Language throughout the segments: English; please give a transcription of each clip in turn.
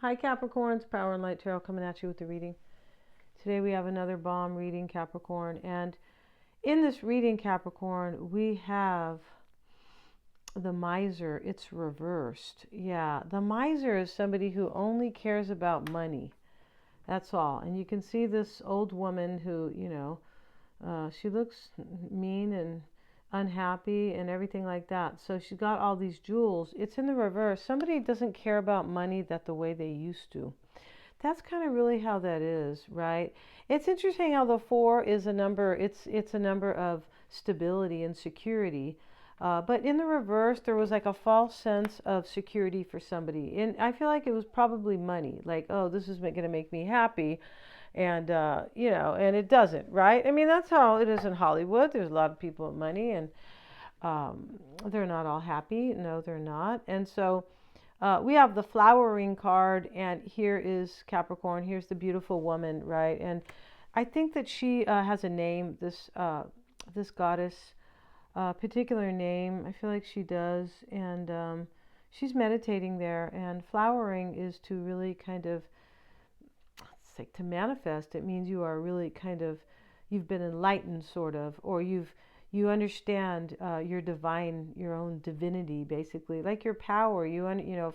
Hi Capricorns, Power and Light Tarot coming at you with the reading. Today we have another bomb reading, Capricorn, and in this reading, Capricorn, we have the miser. It's reversed. Yeah, the miser is somebody who only cares about money. That's all. And you can see this old woman who, she looks mean and unhappy and everything like that. So she's got all these jewels. It's in the reverse. Somebody doesn't care about money that the way they used to. That's kind of really how that is, right? It's interesting how the four is a number. It's a number of stability and security. But in the reverse, there was like a false sense of security for somebody. And I feel like it was probably money. Like, oh, this is going to make me happy. And, and it doesn't, right? I mean, that's how it is in Hollywood. There's a lot of people with money and they're not all happy. No, they're not. And so we have the flowering card, and here is Capricorn. Here's the beautiful woman, right? And I think that she has a name. This goddess, particular name. I feel like she does, and she's meditating there. And flowering is to really kind of, it's like to manifest. It means you are really kind of, you've been enlightened, sort of, or you understand your own divinity, basically, like your power.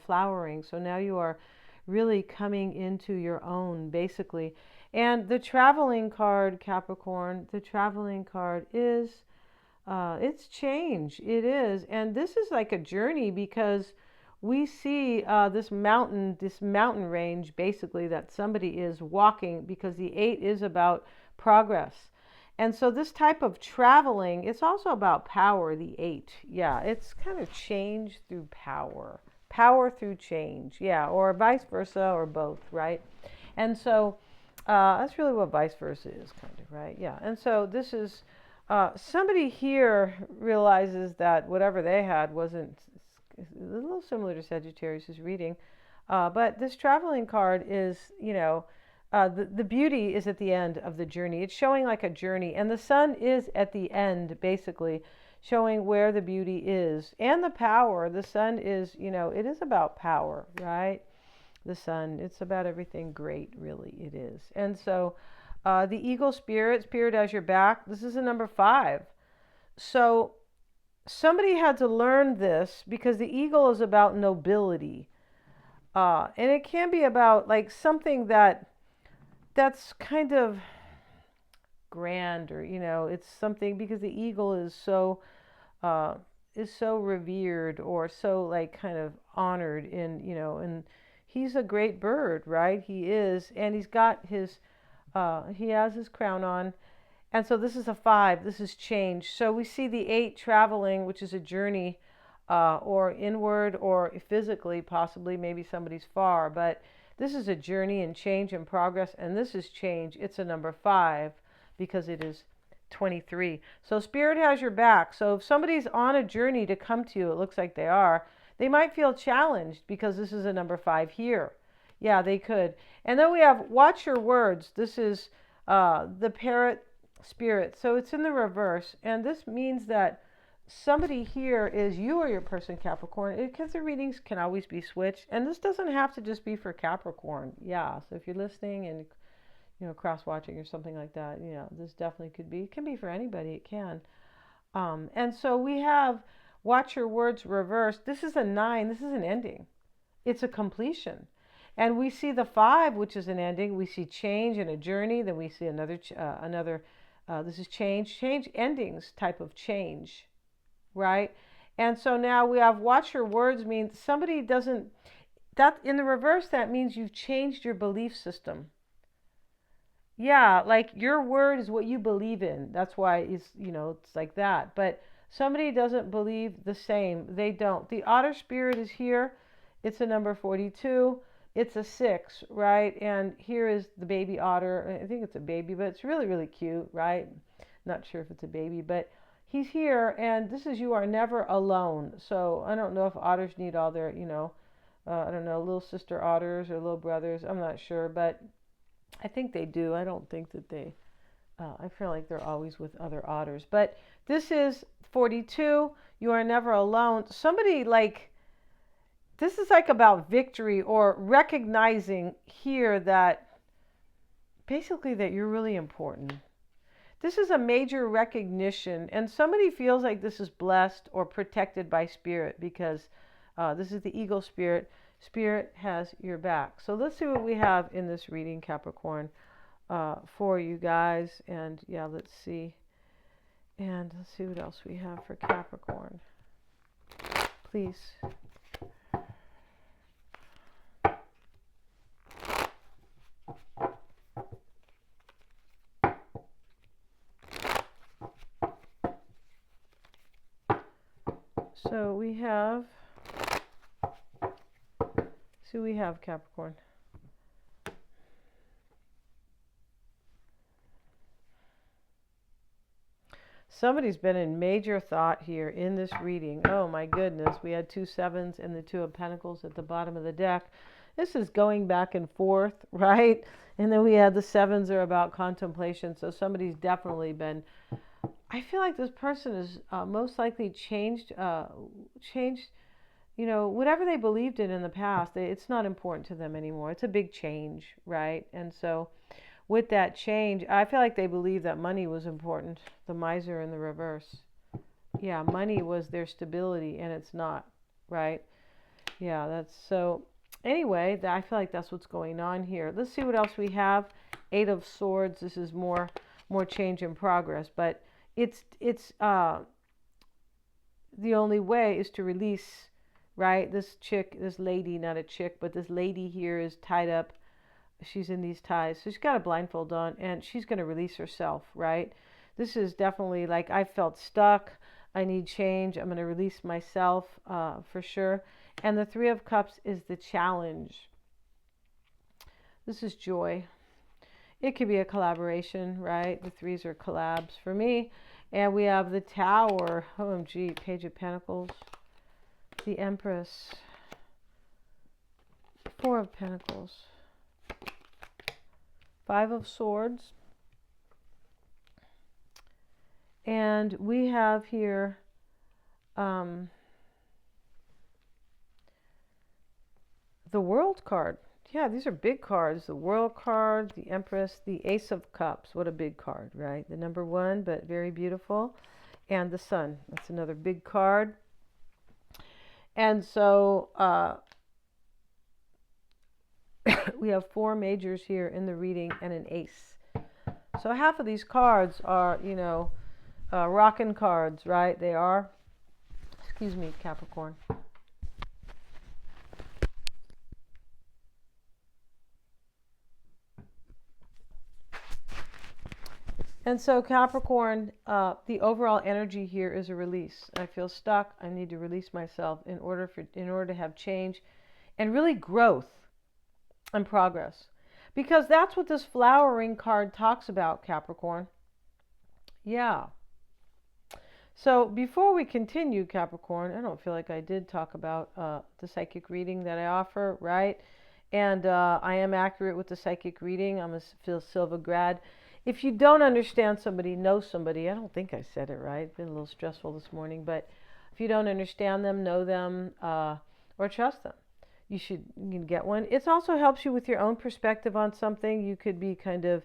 Flowering. So now you are really coming into your own, basically. And the traveling card, Capricorn, the traveling card is it's change. It is, and this is like a journey because we see this mountain range, basically, that somebody is walking, because the 8 is about progress. And so this type of traveling, it's also about power, the 8. Yeah, it's kind of change through power. Power through change. Yeah, or vice versa, or both, right? And so that's really what vice versa is, kind of, right? Yeah. And so this is somebody here realizes that whatever they had wasn't, a little similar to Sagittarius' reading. But this traveling card is, the beauty is at the end of the journey. It's showing like a journey, and the sun is at the end, basically, showing where the beauty is and the power. The sun is, it is about power, right? The sun, it's about everything great, really, it is. And so the eagle spirit as your back, this is a number 5. So somebody had to learn this because the eagle is about nobility. And it can be about like something that's kind of grand, or it's something, because the eagle is so revered, or so like kind of honored in, and he's a great bird, right? He is, and he has his crown on. And so this is a 5. This is change. So we see the 8 traveling, which is a journey, or inward, or physically, possibly, maybe somebody's far, but this is a journey and change and progress, and this is change. It's a number 5 because it is 23. So Spirit has your back. So if somebody's on a journey to come to you, it looks like they are, they might feel challenged because this is a number 5 here. Yeah, they could. And then we have watch your words. This is the parrot spirit. So it's in the reverse. And this means that somebody here is you or your person, Capricorn, because the readings can always be switched. And this doesn't have to just be for Capricorn. Yeah. So if you're listening and, cross watching or something like that, this definitely could be. It can be for anybody. It can. And so we have watch your words reversed. This is a 9. This is an ending. It's a completion. And we see the 5, which is an ending. We see change and a journey. Then we see another. This is change endings type of change, right? And so now we have watch your words means somebody doesn't, that in the reverse, that means you've changed your belief system. Yeah, like your word is what you believe in. That's why it's like that. But somebody doesn't believe the same. They don't. The otter spirit is here. It's a number 42. It's a 6, right? And here is the baby otter. I think it's a baby, but it's really, really cute, right? Not sure if it's a baby, but he's here. And this is, you are never alone. So I don't know if otters need all their, I don't know, little sister otters or little brothers. I'm not sure, but I think they do. I don't think that I feel like they're always with other otters. But this is 42. You are never alone. Somebody like, this is like about victory or recognizing here that basically that you're really important. This is a major recognition, and somebody feels like this is blessed or protected by spirit because this is the eagle spirit. Spirit has your back. So let's see what we have in this reading, Capricorn, for you guys. And yeah, let's see. And let's see what else we have for Capricorn. Please. So we have Capricorn. Somebody's been in major thought here in this reading. Oh my goodness, we had 2 sevens and the 2 of Pentacles at the bottom of the deck. This is going back and forth, right? And then we had the sevens are about contemplation. So somebody's definitely been, I feel like this person is most likely changed, you know, whatever they believed in the past, it's not important to them anymore. It's a big change, right? And so with that change, I feel like they believe that money was important. The miser in the reverse. Yeah, money was their stability, and it's not, right? Yeah, that's so. Anyway, I feel like that's what's going on here. Let's see what else we have. 8 of Swords. This is more change in progress, but it's the only way is to release, right? This chick, this lady, not a chick, but this lady here is tied up. She's in these ties. So she's got a blindfold on and she's going to release herself, right? This is definitely like I felt stuck. I need change. I'm going to release myself for sure. And the 3 of Cups is the challenge. This is joy. It could be a collaboration, right? The 3s are collabs for me. And we have the Tower. OMG, Page of Pentacles. The Empress. 4 of Pentacles. 5 of Swords. And we have here the World card. Yeah, these are big cards. The World card, the Empress, the Ace of Cups. What a big card, right? The number 1, but very beautiful. And the Sun. That's another big card. And so we have 4 majors here in the reading and an ace. So half of these cards are, you know, rockin' cards, right? They are. Excuse me, Capricorn. And so Capricorn, the overall energy here is a release. I feel stuck. I need to release myself in order to have change and really growth and progress. Because that's what this flowering card talks about, Capricorn. Yeah. So before we continue, Capricorn, I don't feel like I did talk about the psychic reading that I offer, right? And I am accurate with the psychic reading. I'm a Phil Silva grad. If you don't understand somebody, know somebody. I don't think I said it right. It's been a little stressful this morning. But if you don't understand them, know them, or trust them, you can get one. It also helps you with your own perspective on something. You could be kind of,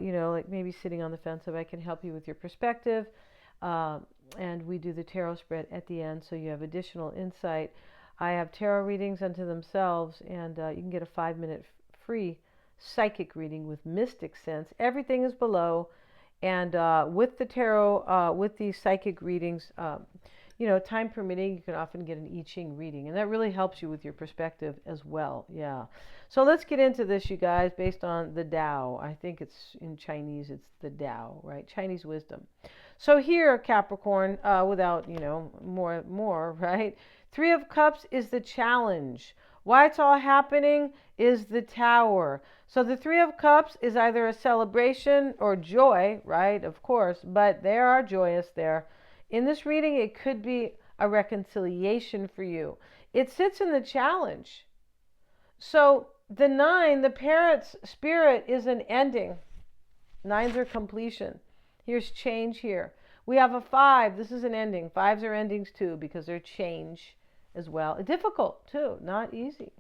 you know, like maybe sitting on the fence. If I can help you with your perspective. And we do the tarot spread at the end, so you have additional insight. I have tarot readings unto themselves, and you can get a 5-minute free psychic reading with mystic sense. Everything is below. And with the tarot, with these psychic readings, you know, time permitting, you can often get an I Ching reading. And that really helps you with your perspective as well. Yeah. So let's get into this, you guys, based on the Tao. I think it's in Chinese, it's the Tao, right? Chinese wisdom. So here, Capricorn, without, you know, more, right? 3 of Cups is the challenge. Why it's all happening is the Tower. So the 3 of Cups is either a celebration or joy, right? Of course, but they are joyous there. In this reading, it could be a reconciliation for you. It sits in the challenge. So the 9, the parrot's spirit is an ending. 9s are completion. Here's change here. We have a 5. This is an ending. 5s are endings too because they're change. as well. Difficult too, not easy.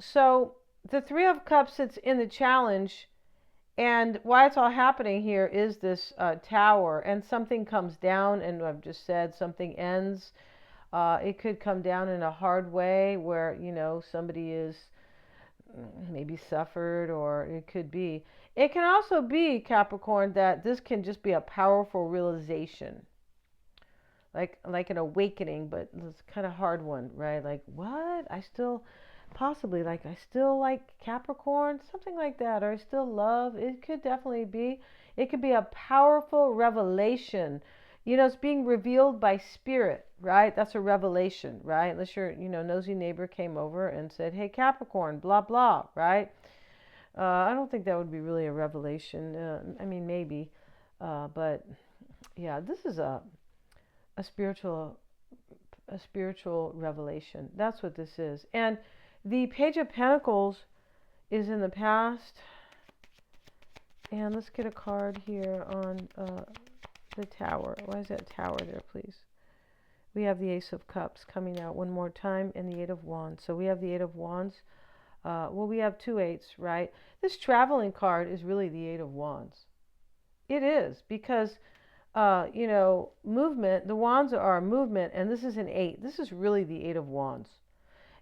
So the Three of Cups sits in the challenge, and why it's all happening here is this tower, and something comes down, and I've just said something ends. It could come down in a hard way where, somebody is maybe suffered, or it could be. It can also be, Capricorn, that this can just be a powerful realization. Like an awakening, but it's kind of hard one, right? Like, what? I still like Capricorn, something like that, or I still love. It could definitely be. It could be a powerful revelation. It's being revealed by spirit, right? That's a revelation, right? Unless your, nosy neighbor came over and said, "Hey, Capricorn, blah blah," right? I don't think that would be really a revelation. I mean, maybe, but yeah, this is a spiritual revelation. That's what this is. And the Page of Pentacles is in the past. And let's get a card here on the Tower. Why is that Tower there, please? We have the Ace of Cups coming out one more time, and the Eight of Wands. So we have the Eight of Wands. We have two eights, right? This traveling card is really the Eight of Wands. It is, because movement, the wands are movement, and this is an eight. This is really the Eight of Wands.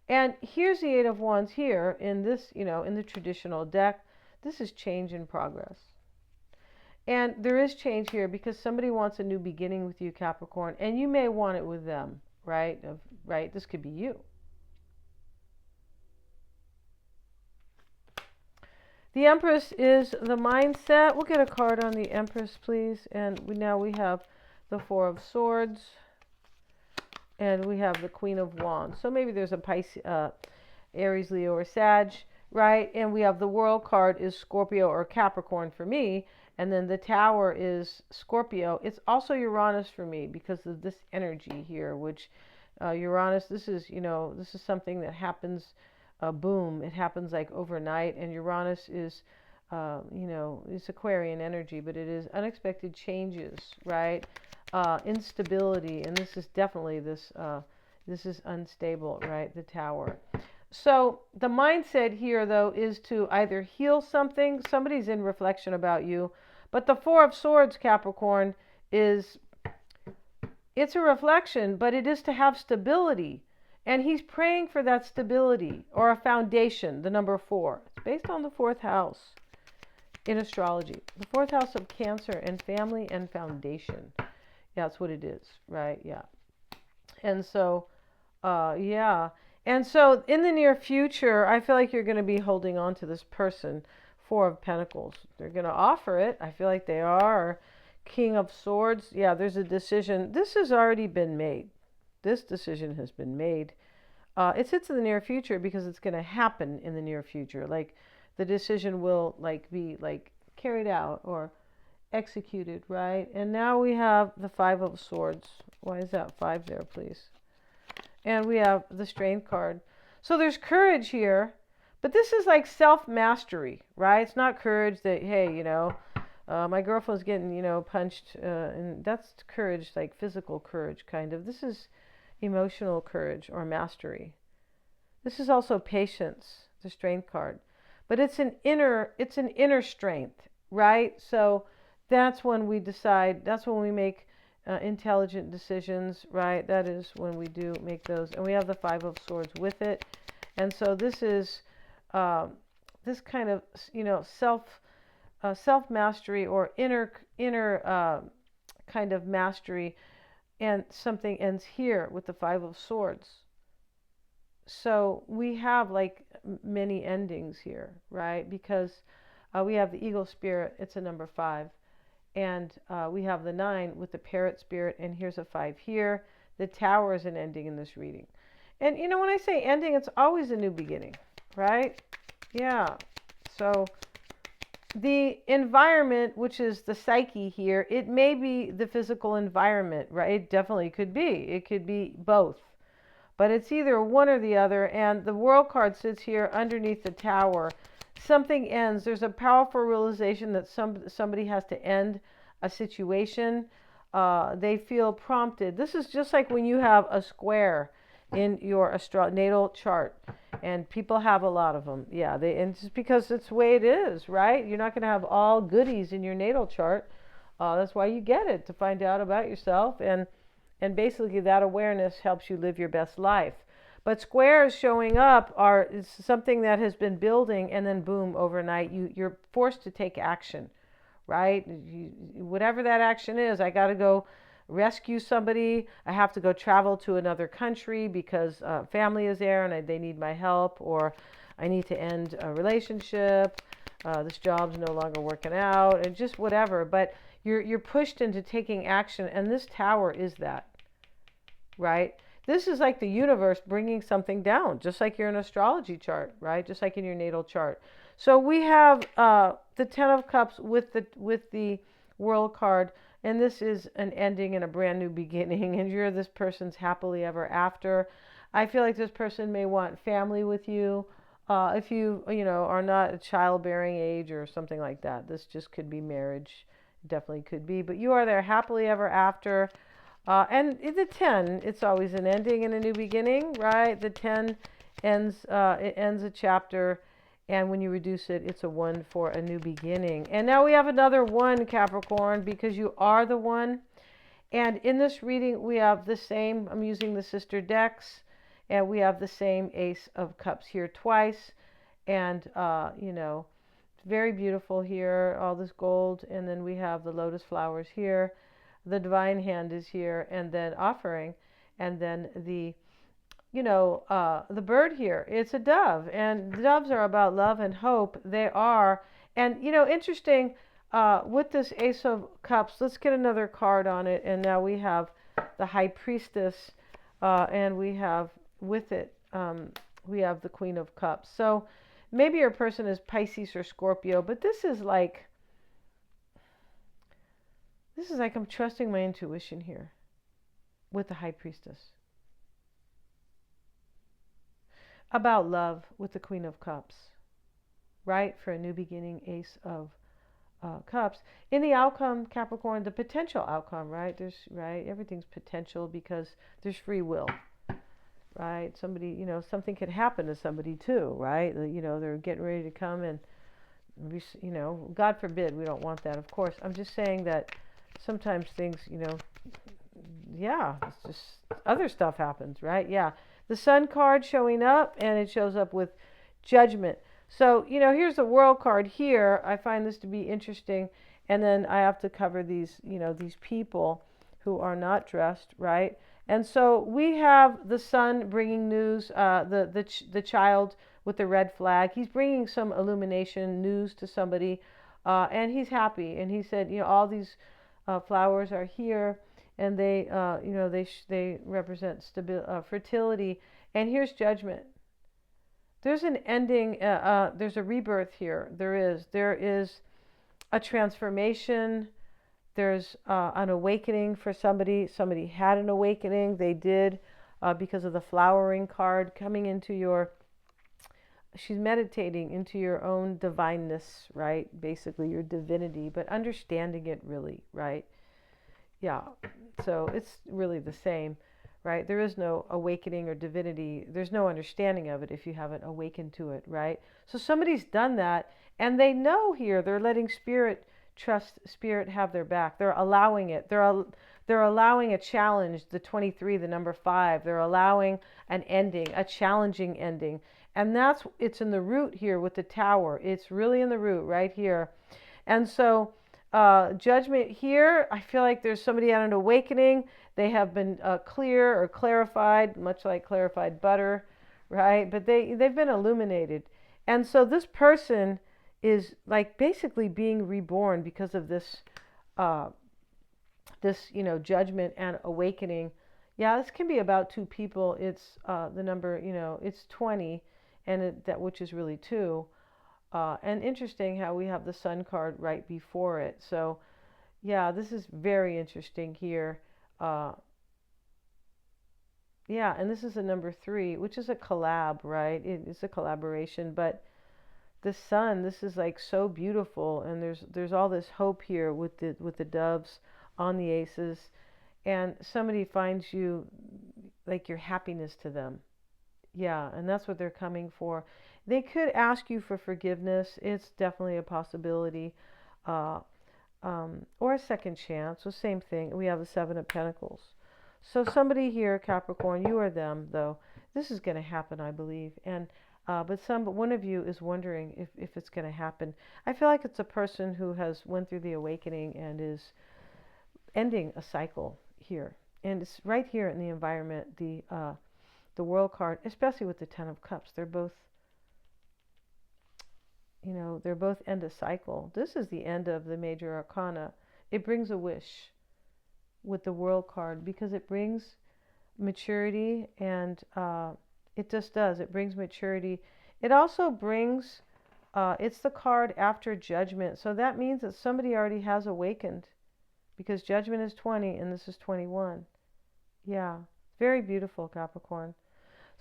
And here's the Eight of Wands here in this, in the traditional deck. This is change in progress. And there is change here because somebody wants a new beginning with you, Capricorn, and you may want it with them, right? Right? This could be you. The Empress is the mindset. We'll get a card on the Empress, please. And now we have the Four of Swords. And we have the Queen of Wands. So maybe there's a Pisces, Aries, Leo, or Sag, right? And we have the World card is Scorpio or Capricorn for me. And then the Tower is Scorpio. It's also Uranus for me because of this energy here, which Uranus, this is something that happens, boom, it happens like overnight. And Uranus is, it's Aquarian energy, but it is unexpected changes, right? Instability, and this is definitely this is unstable, right? The Tower. So the mindset here, though, is to either heal something. Somebody's in reflection about you. But the Four of Swords, Capricorn, it's a reflection, but it is to have stability. And he's praying for that stability or a foundation, the number 4. It's based on the 4th house in astrology. The 4th house of Cancer and family and foundation. Yeah, that's what it is, right? Yeah. And so, yeah. And so in the near future, I feel like you're going to be holding on to this person. 4 of Pentacles. They're going to offer it. I feel like they are. King of Swords. Yeah, there's a decision. This has already been made. This decision has been made. It sits in the near future because it's going to happen in the near future. Like the decision will be carried out or executed, right? And now we have the 5 of Swords. Why is that 5 there, please? And we have the Strength card. So there's courage here. But this is like self-mastery, right? It's not courage that, hey, my girlfriend's getting, punched. And that's courage, like physical courage, kind of. This is emotional courage or mastery. This is also patience, the Strength card. But it's an inner strength, right? So that's when we decide, that's when we make intelligent decisions, right? That is when we do make those. And we have the 5 of Swords with it. And so this is this kind of, self-mastery or inner kind of mastery, and something ends here with the 5 of Swords. So we have like many endings here, right? Because we have the Eagle Spirit, it's a number 5. And we have the 9 with the Parrot Spirit, and here's a 5 here. The Tower is an ending in this reading. And when I say ending, it's always a new beginning, right? Yeah. So the environment, which is the psyche here, it may be the physical environment, right? It definitely could be. It could be both. But it's either one or the other. And the World card sits here underneath the Tower. Something ends. There's a powerful realization that somebody has to end a situation. They feel prompted. This is just like when you have a square in your natal chart. And people have a lot of them. Yeah, and just because it's the way it is, right? You're not going to have all goodies in your natal chart. That's why you get it, to find out about yourself. And basically that awareness helps you live your best life. But squares showing up are something that has been building, and then boom, overnight, you're forced to take action, right? Whatever that action is, I got to go rescue somebody. I have to go travel to another country because family is there and they need my help, or I need to end a relationship. This job's no longer working out, and just whatever. But you're pushed into taking action, and this tower is that, right? This is like the universe bringing something down, just like your astrology chart, right? Just like in your natal chart. So we have the Ten of Cups with the World card, and this is an ending and a brand new beginning, and you're this person's happily ever after. I feel like this person may want family with you. If you are not a childbearing age or something like that, this just could be marriage. Definitely could be, but you are there happily ever after. And in the 10, it's always an ending and a new beginning, right? The 10 ends a chapter, and when you reduce it, it's a 1 for a new beginning. And now we have another 1, Capricorn, because you are the 1. And in this reading, we have the same, I'm using the sister decks, and we have the same Ace of Cups here twice. And, very beautiful here, all this gold. And then we have the lotus flowers here. The divine hand is here, and then offering, and then the bird here. It's a dove, and the doves are about love and hope. They are, and interesting with this Ace of Cups. Let's get another card on it, and now we have the High Priestess, and we have with it we have the Queen of Cups. So maybe your person is Pisces or Scorpio, but this is like I'm trusting my intuition here with the High Priestess. About love with the Queen of Cups, right? For a new beginning, Ace of Cups. In the outcome, Capricorn, the potential outcome, right? Everything's potential because there's free will, right? Somebody, something could happen to somebody too, right? They're getting ready to come and, God forbid, we don't want that, of course. I'm just saying that sometimes things, it's just other stuff happens, right? Yeah. The Sun card showing up, and it shows up with Judgment. So, here's the World card here. I find this to be interesting. And then I have to cover these, these people who are not dressed, right? And so we have the Sun bringing news, the child with the red flag. He's bringing some illumination, news to somebody, and he's happy. And he said, all these flowers are here, and they represent fertility. And here's Judgment. There's an ending. There's a rebirth here. There is a transformation. There's an awakening for somebody. Somebody had an awakening. They did because of the flowering card coming into your. She's meditating into your own divineness, right? Basically your divinity, but understanding it really, right? Yeah. So it's really the same, right? There is no awakening or divinity. There's no understanding of it if you haven't awakened to it, right? So somebody's done that, and they know here. They're letting trust Spirit have their back. They're allowing it. They're allowing a challenge, the 23, the number 5. They're allowing an ending, a challenging ending. And it's in the root here with the Tower. It's really in the root right here. And so Judgment here, I feel like there's somebody at an awakening. They have been clear or clarified, much like clarified butter, right? But they've been illuminated. And so this person is like basically being reborn because of this judgment and awakening. Yeah, this can be about 2 people. It's the number, it's 20, and which is really 2. And interesting how we have the Sun card right before it. So, yeah, this is very interesting here. And this is a number 3, which is a collab, right? It's a collaboration, but the Sun, this is like so beautiful, and there's all this hope here with the doves on the aces, and somebody finds you like your happiness to them. Yeah, and that's what they're coming for. They could ask you for forgiveness. It's definitely a possibility. Uh, or a second chance. So same thing. We have the Seven of Pentacles. So somebody here, Capricorn, you or them, though, this is going to happen, I believe. And but one of you is wondering if it's going to happen. I feel like it's a person who has went through the awakening and is ending a cycle here. And it's right here in the environment, the World card, especially with the Ten of Cups. They're both, they're both end a cycle. This is the end of the major arcana. It brings a wish with the World card because it brings maturity, and it just does. It brings maturity. It also brings, it's the card after judgment. So that means that somebody already has awakened because judgment is 20 and this is 21. Yeah, very beautiful, Capricorn.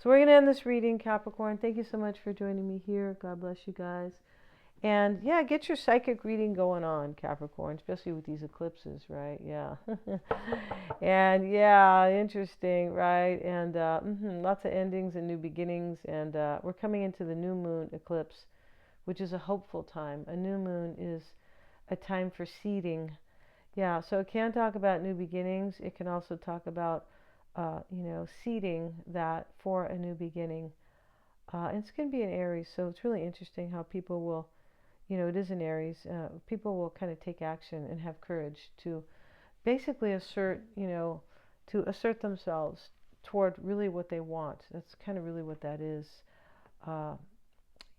So we're going to end this reading, Capricorn. Thank you so much for joining me here. God bless you guys. And yeah, get your psychic reading going on, Capricorn, especially with these eclipses, right? Yeah. And yeah, interesting, right? And lots of endings and new beginnings. And we're coming into the new moon eclipse, which is a hopeful time. A new moon is a time for seeding. Yeah, so it can talk about new beginnings. It can also talk about, seeding that for a new beginning. And it's going to be in Aries, so it's really interesting how people will, it is in Aries. People will kind of take action and have courage to basically assert, to assert themselves toward really what they want. That's kind of really what that is, uh,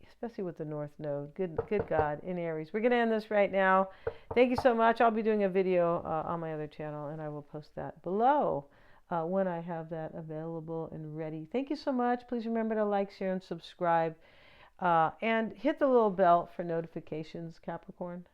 especially with the North Node. Good God, in Aries. We're going to end this right now. Thank you so much. I'll be doing a video on my other channel, and I will post that below when I have that available and ready. Thank you so much. Please remember to like, share, and subscribe. And hit the little bell for notifications, Capricorn.